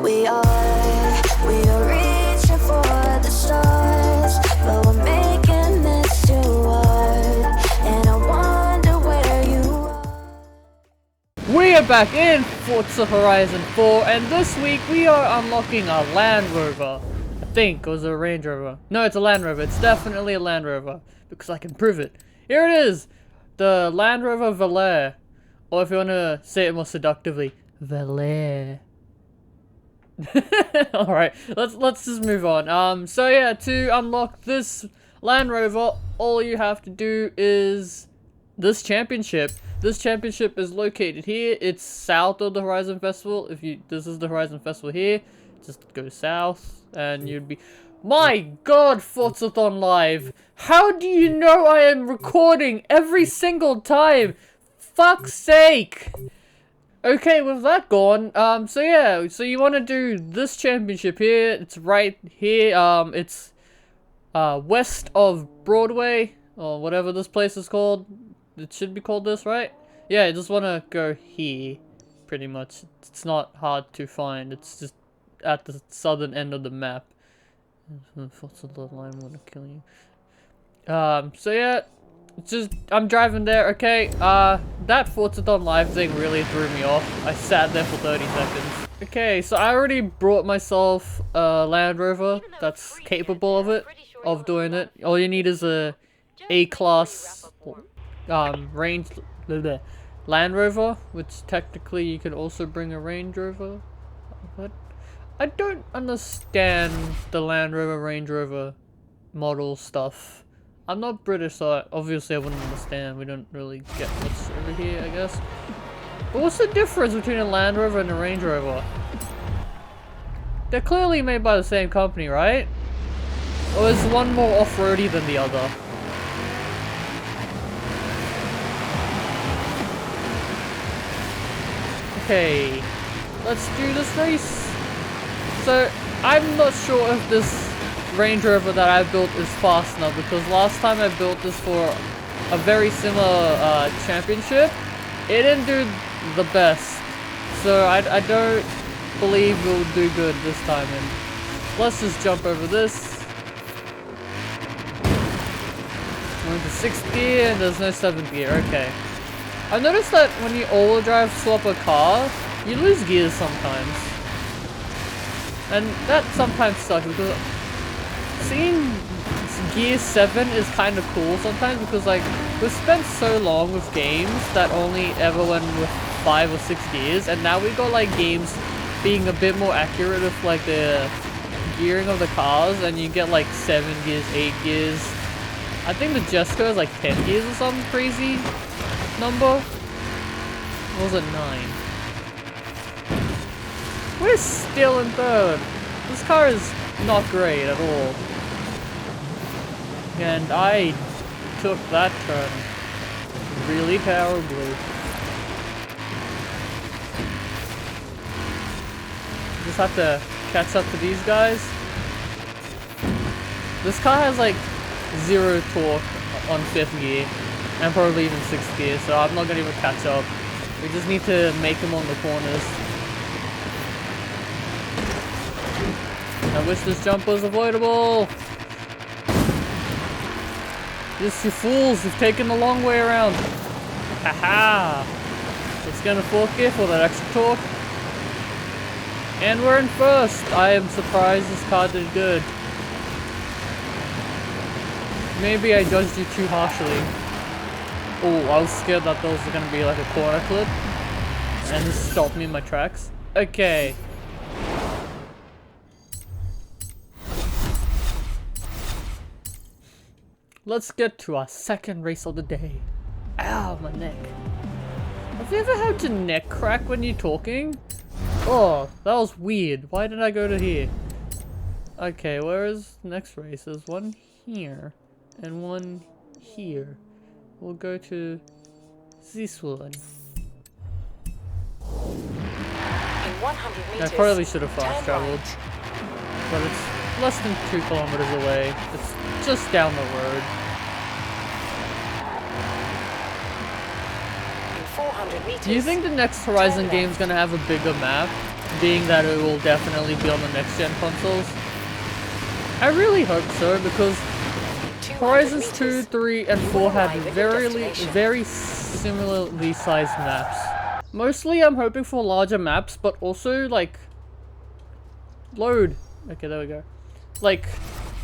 We are reaching for the stars, but we're making this too hard, and I wonder where you are. We are back in Forza Horizon 4, and this week we are unlocking a Land Rover. I think it was a Range Rover. No, it's a Land Rover. It's definitely a Land Rover, because I can prove it. Here it is! The Land Rover Velar. Or if you want to say it more seductively, Velar. Alright, let's just move on. So yeah, to unlock this Land Rover, all you have to do is this championship. This championship is located here. It's south of the Horizon Festival. This is the Horizon Festival here. Just go south and you'd be... My god, Forzathon Live! How do you know I am recording every single time? Fuck's sake! Okay, with that gone, so yeah, so you want to do this championship here. It's right here. It's west of Broadway, or whatever this place is called. It should be called this, right? Yeah, you just want to go here, pretty much. It's not hard to find. It's just at the southern end of the map. What's the line? I want to kill you. So yeah, it's just I'm driving there. Okay, that Forzathon Live thing really threw me off. I sat there for 30 seconds. Okay, so I already brought myself a Land Rover that's capable of doing it. All you need is a A-class Land Rover, which technically you can also bring a Range Rover. But I don't understand the Land Rover Range Rover model stuff. I'm not British, so obviously I wouldn't understand. We don't really get much over here, I guess. But what's the difference between a Land Rover and a Range Rover? They're clearly made by the same company, right? Or is one more off-roady than the other? Okay, let's do this race. So, I'm not sure if this Range Rover that I built is fast enough, because last time I built this for a very similar championship, it didn't do the best. So I don't believe it will do good this time. And let's just jump over this. We're into 6th gear and there's no 7th gear. Okay. I noticed that when you all drive swap a car, you lose gears sometimes. And that sometimes sucks, because seeing gear 7 is kind of cool sometimes, because like we've spent so long with games that only ever went with 5 or 6 gears, and now we got like games being a bit more accurate with like the gearing of the cars, and you get like 7 gears, 8 gears. I think the Jesco is like 10 gears or some crazy number. Or was it 9? We're still in 3rd. This car is not great at all. And I took that turn really terribly. Just have to catch up to these guys. This car has like 0 torque on 5th gear and probably even 6th gear, so I'm not gonna even catch up. We just need to make them on the corners. I wish this jump was avoidable. Yes, you fools, you've taken the long way around. Haha! Let's get in 4th gear for that extra torque. And we're in 1st. I am surprised this car did good. Maybe I judged you too harshly. Oh, I was scared that those were gonna be like a corner clip and just stop me in my tracks. Okay. Let's get to our second race of the day. Ow, my neck. Have you ever had your neck crack when you're talking? Oh, that was weird. Why did I go to here? Okay, where is the next race? There's one here and one here. We'll go to this one. In 100 meters, I probably should have fast traveled, but it's less than 2 kilometers away. It's just down the road. In 400 meters, Do you think the next Horizon game's gonna have a bigger map? being that it will definitely be on the next gen consoles. I really hope so, because 200 Horizons 2, meters. 3, and You 4 will had arrive at your very, destination. very similarly sized maps. Mostly I'm hoping for larger maps, but also like load. Okay, there we go. Like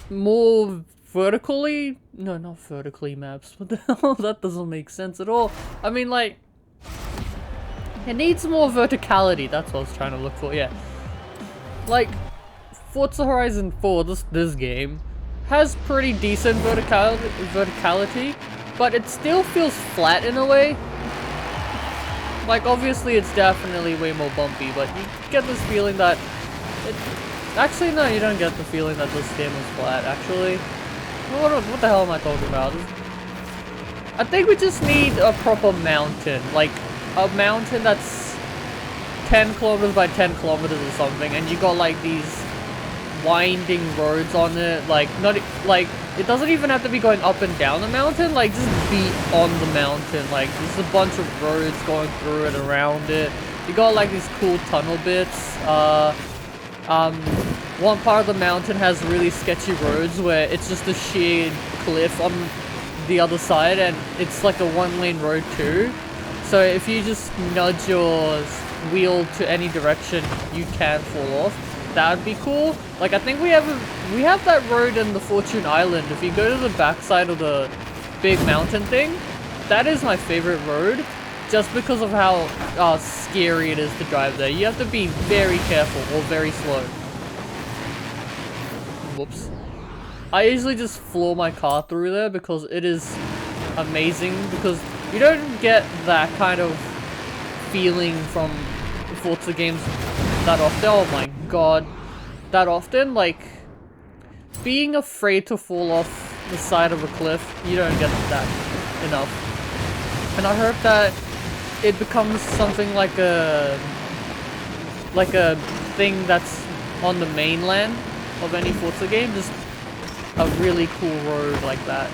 more vertically, no, not vertically maps. What the hell? That doesn't make sense at all. I mean, like, it needs more verticality. That's what I was trying to look for. Yeah, like Forza Horizon 4, this game has pretty decent verticality, but it still feels flat in a way. Like, obviously it's definitely way more bumpy, but you get this feeling that it... Actually, no, you don't get the feeling that this game is flat, actually. What the hell am I talking about? I think we just need a proper mountain. Like, a mountain that's 10 kilometers by 10 kilometers or something, and you got, like, these winding roads on it. Like, not... Like, it doesn't even have to be going up and down the mountain. Like, just be on the mountain. Like, there's a bunch of roads going through it, around it. You got, like, these cool tunnel bits. One part of the mountain has really sketchy roads where it's just a sheer cliff on the other side, and it's like a one-lane road too. So if you just nudge your wheel to any direction, you can fall off. That would be cool. Like, I think we have that road in the Fortune Island. If you go to the backside of the big mountain thing, that is my favorite road, just because of how scary it is to drive there. You have to be very careful or very slow. Whoops. I usually just floor my car through there because it is amazing, because you don't get that kind of feeling from Forza games that often. Oh my god. That often, like, being afraid to fall off the side of a cliff, you don't get that enough. And I hope that it becomes something like a thing that's on the mainland of any Forza game, just a really cool road like that.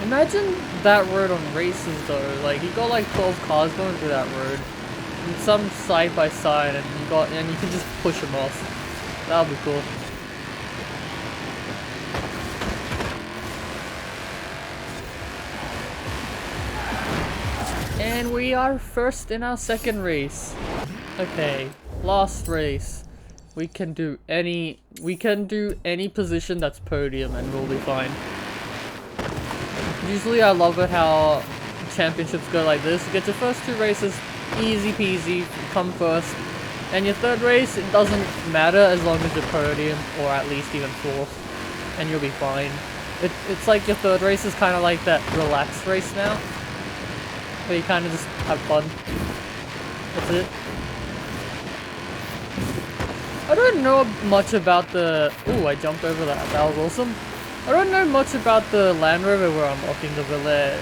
Imagine that road on races though. Like, you got like 12 cars going through that road, and some side by side, and you can just push them off. That would be cool. And we are first in our second race. Okay, last race. We can do any position that's podium and we'll be fine. Usually I love it how championships go like this. You get your first two races, easy peasy, come first. And your third race, it doesn't matter as long as you're podium, or at least even fourth, and you'll be fine. It's like your third race is kind of like that relaxed race now, where you kind of just have fun. That's it. I don't know much about the... Ooh, I jumped over that. That was awesome. I don't know much about the Land Rover we're unlocking, the Velar.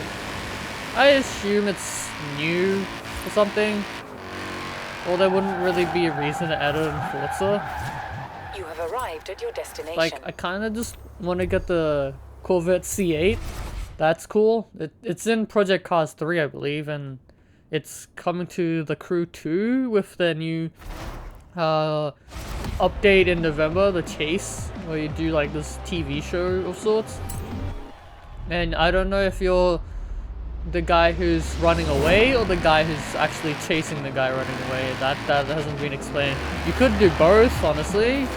I assume it's new or something. Or there wouldn't really be a reason to add it in Forza. You have arrived at your destination. Like, I kind of just want to get the Corvette C8. That's cool. It's in Project Cars 3, I believe, and it's coming to the Crew 2 with their new update in November, the Chase, where you do like this TV show of sorts. And I don't know if you're the guy who's running away or the guy who's actually chasing the guy running away. That hasn't been explained. You could do both, honestly.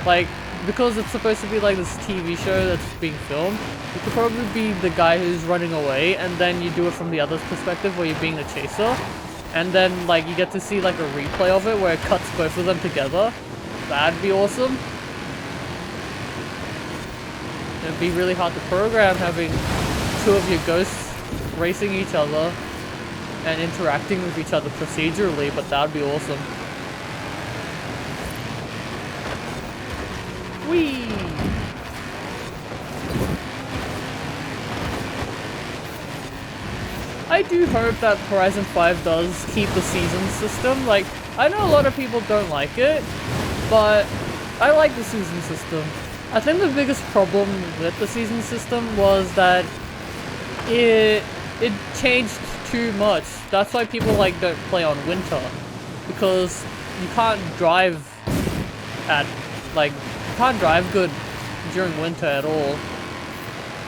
Like, because it's supposed to be like this TV show that's being filmed, you could probably be the guy who's running away, and then you do it from the other's perspective where you're being the chaser. And then, like, you get to see, like, a replay of it where it cuts both of them together. That'd be awesome. It'd be really hard to program having two of your ghosts racing each other and interacting with each other procedurally, but that'd be awesome. Whee! I do hope that Horizon 5 does keep the season system. Like, I know a lot of people don't like it, but I like the season system. I think the biggest problem with the season system was that it changed too much. That's why people like don't play on winter, because you can't drive at like you can't drive good during winter at all,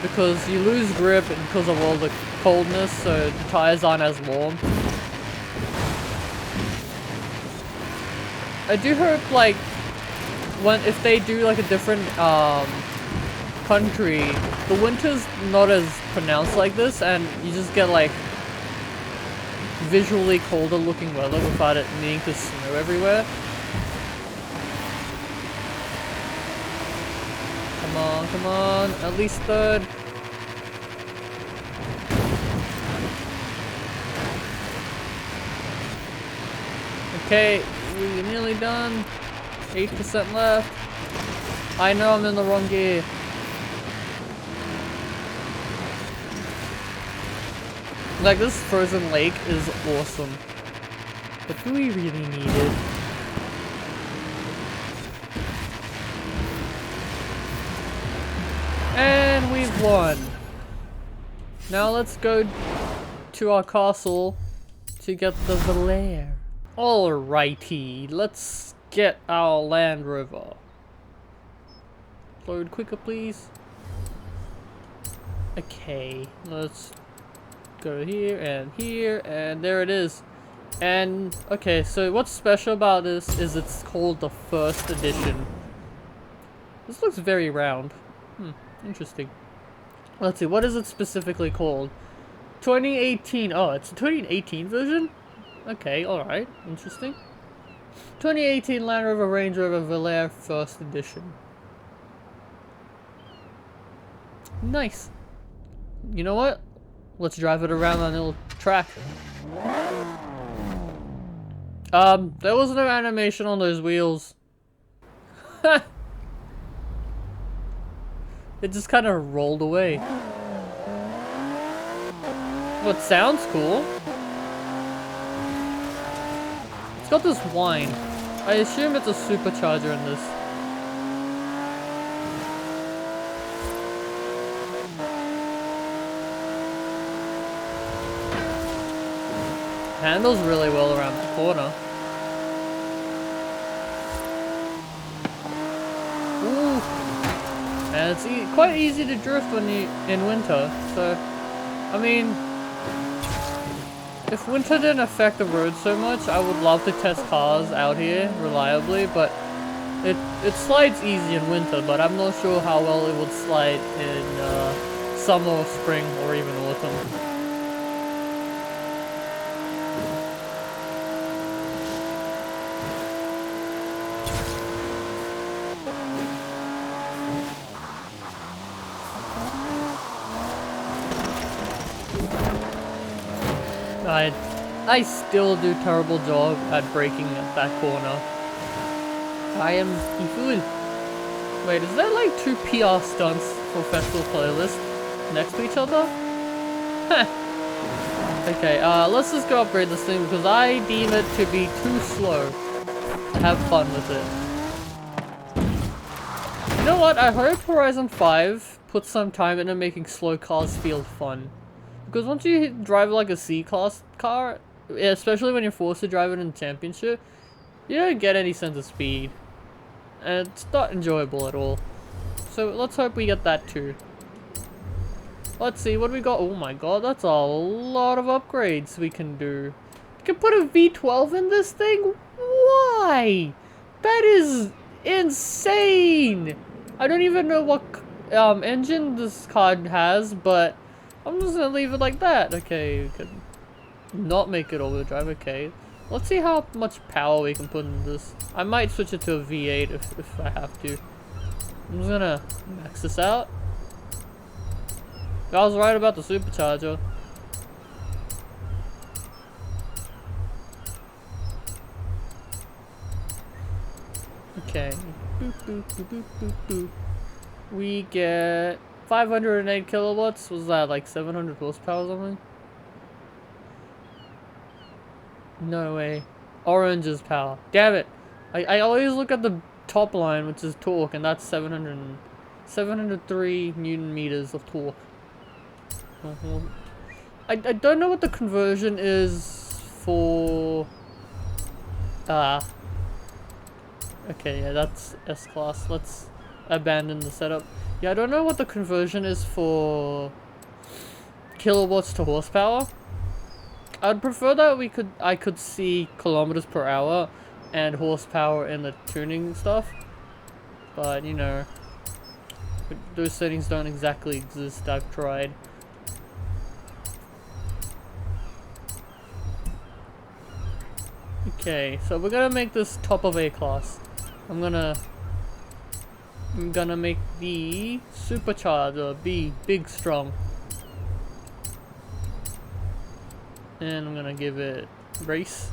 because you lose grip because of all the coldness, so the tires aren't as warm. I do hope like if they do like a different country, the winter's not as pronounced like this, and you just get like visually colder looking weather without it needing to snow everywhere. Come on, at least third. Okay, we're nearly done. 8% left. I know I'm in the wrong gear. Like, this frozen lake is awesome. But do we really need it? And we've won. Now let's go to our castle to get the Velar. Alrighty, let's get our Land Rover. Load quicker, please. Okay, let's go here, and there it is. And, okay, so what's special about this is it's called the first edition. This looks very round. Interesting. Let's see, what is it specifically called? 2018. Oh, it's a 2018 version? Okay, alright. Interesting. 2018 Land Rover Range Rover Velar First Edition. Nice. You know what? Let's drive it around on a little track. There was no animation on those wheels. It just kind of rolled away. Well, it sounds cool. It's got this whine. I assume it's a supercharger in this. Handles really well around the corner. Ooh. And it's quite easy to drift when you in winter. So, I mean, if winter didn't affect the road so much, I would love to test cars out here reliably. But it slides easy in winter, but I'm not sure how well it would slide in summer or spring or even autumn. I still do terrible job at braking at that corner. I am a fool. Wait, is there like 2 PR stunts for festival playlist next to each other? Heh. Okay, let's just go upgrade this thing because I deem it to be too slow to have fun with it. You know what? I hope Horizon 5 puts some time into making slow cars feel fun. Because once you drive like a C-class car, especially when you're forced to drive it in the championship, you don't get any sense of speed. And it's not enjoyable at all. So let's hope we get that too. Let's see, what do we got? Oh my god, that's a lot of upgrades we can do. You can put a V12 in this thing? Why? That is insane! I don't even know what engine this car has, but I'm just gonna leave it like that. Okay, we can not make it all-wheel drive. Okay, let's see how much power we can put in this. I might switch it to a V8 if I have to. I'm just gonna max this out. I was right about the supercharger. Okay. Boop, boop, boop, boop, boop, boop. We get 508 kilowatts. Was that like 700 horsepower or something? No way. Orange is power. Damn it. I always look at the top line, which is torque, and that's 703 newton meters of torque. I don't know what the conversion is for... Okay, yeah, that's S-Class. Let's abandon the setup. Yeah, I don't know what the conversion is for kilowatts to horsepower. I'd prefer that I could see kilometers per hour and horsepower in the tuning stuff. But, you know, those settings don't exactly exist. I've tried. Okay, so we're gonna make this top of A class. I'm gonna make the supercharger B big strong. And I'm gonna give it race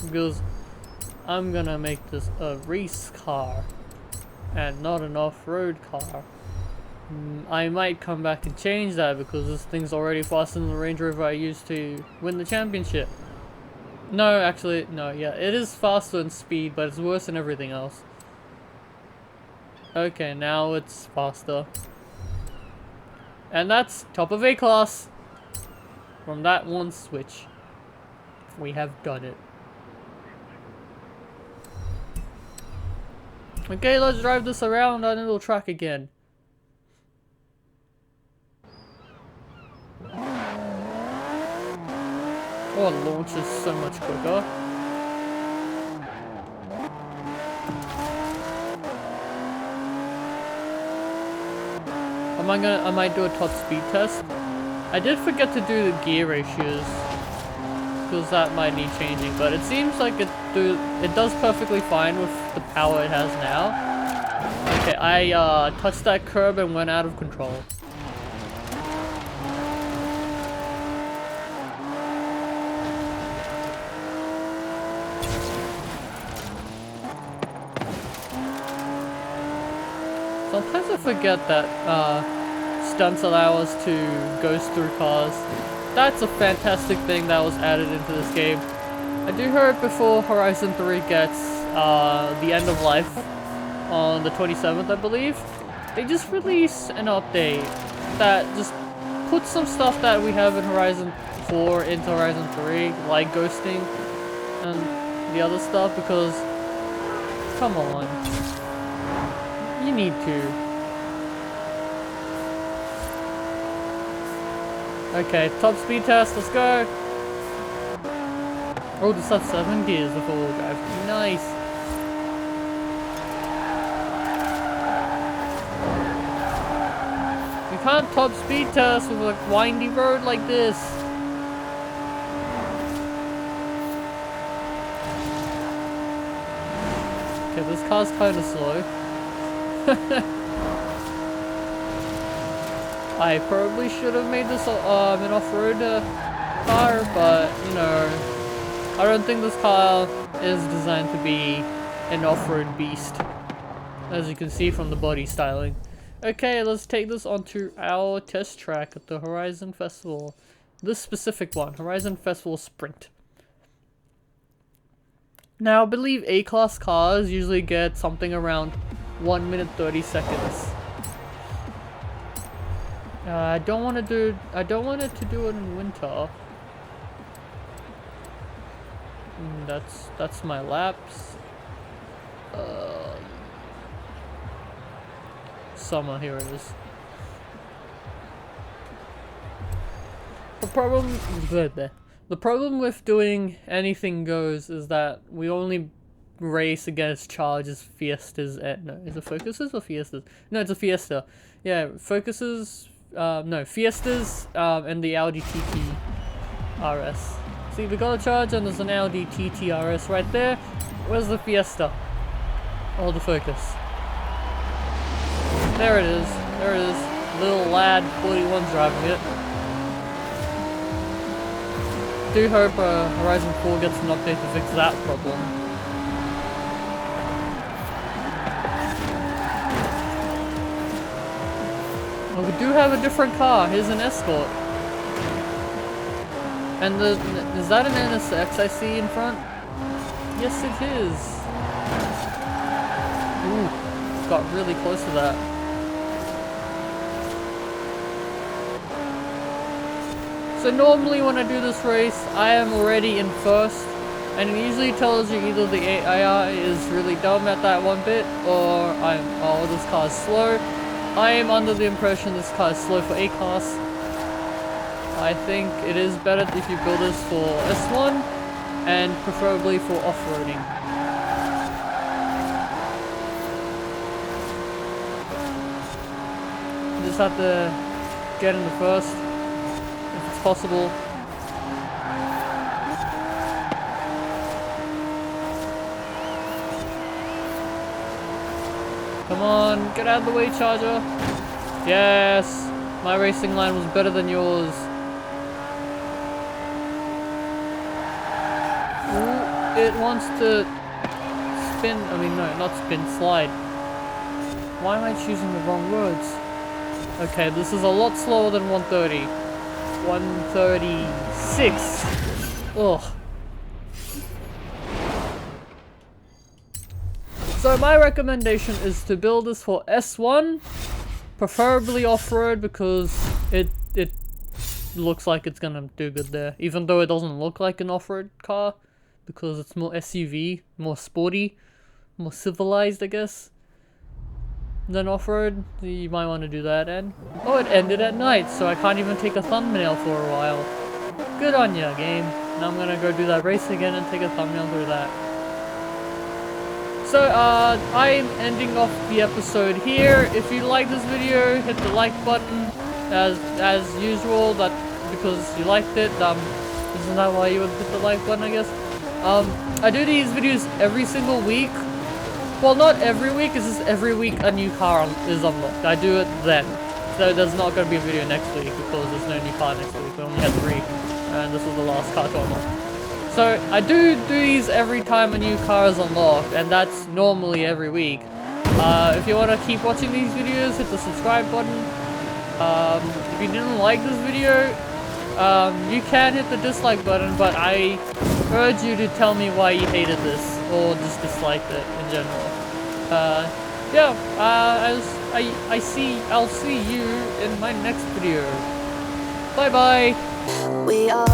because I'm gonna make this a race car and not an off-road car. I might come back and change that because this thing's already faster than the Range Rover I used to win the championship. No, actually, no, yeah, it is faster in speed, but it's worse in everything else. Okay, now it's faster. And that's top of A class. From that one switch. We have done it. Okay, let's drive this around on a little track again. Oh, it launches so much quicker. I might do a top speed test. I did forget to do the gear ratios because that might need changing, but it seems like it does perfectly fine with the power it has now. Okay, I touched that curb and went out of control. Sometimes I forget that stunts allow us to ghost through cars. That's a fantastic thing that was added into this game. I do hope before Horizon 3 gets the end of life on the 27th, I believe, they just release an update that just puts some stuff that we have in Horizon 4 into Horizon 3, like ghosting and the other stuff, because, come on. You need to. Okay, top speed test, let's go! Oh, this has 7 gears of all drive. Nice! You can't top speed test with a windy road like this! Okay, this car's kinda slow. I probably should have made this an off-road car, but you know, I don't think this car is designed to be an off-road beast, as you can see from the body styling. Okay, let's take this onto our test track at the Horizon Festival. This specific one, Horizon Festival Sprint. Now, I believe A-class cars usually get something around 1 minute 30 seconds. I don't want it to do it in winter. That's my laps. Summer, here it is. The problem with doing anything goes is that we only race against Chargers, Fiestas, and no, is it Focuses or Fiestas? No, it's a Fiesta. Yeah, Focuses, no, Fiestas, and the Audi TT RS. See, we got a Charger and there's an Audi TT RS right there. Where's the Fiesta? Oh, the Focus. There it is. There it is. Little lad 41's driving it. Do hope Horizon 4 gets an update to fix that problem. Well, we do have a different car. Here's an Escort. And is that an NSX I see in front? Yes, it is. Ooh, got really close to that. So normally when I do this race, I am already in first, and it usually tells you either the AI is really dumb at that one bit, or oh, this car is slow. I am under the impression this car is slow for A-Class. I think it is better if you build this for S1, and preferably for off-roading. You just have to get in the first, if it's possible. Come on, get out of the way, Charger. Yes, my racing line was better than yours. Ooh, it wants to spin, I mean no, not spin, slide. Why am I choosing the wrong words? Okay, this is a lot slower than 130. 136. Ugh. So my recommendation is to build this for S1, preferably off-road, because it looks like it's gonna do good there. Even though it doesn't look like an off-road car, because it's more SUV, more sporty, more civilized, I guess, than off-road. You might want to do that. And oh, it ended at night, so I can't even take a thumbnail for a while. Good on ya, game. Now I'm gonna go do that race again and take a thumbnail through that. So, I'm ending off the episode here. If you like this video, hit the like button, as usual, that because you liked it. Isn't that why you would hit the like button, I guess? I do these videos every single week. Well, not every week, it's just every week a new car is unlocked. I do it then. So there's not going to be a video next week, because there's no new car next week. We only had 3, and this was the last car to unlock. So I do these every time a new car is unlocked, and that's normally every week. If you want to keep watching these videos, hit the subscribe button. If you didn't like this video, you can hit the dislike button, but I urge you to tell me why you hated this, or just disliked it in general. Yeah, I'll see you in my next video. Bye bye! We are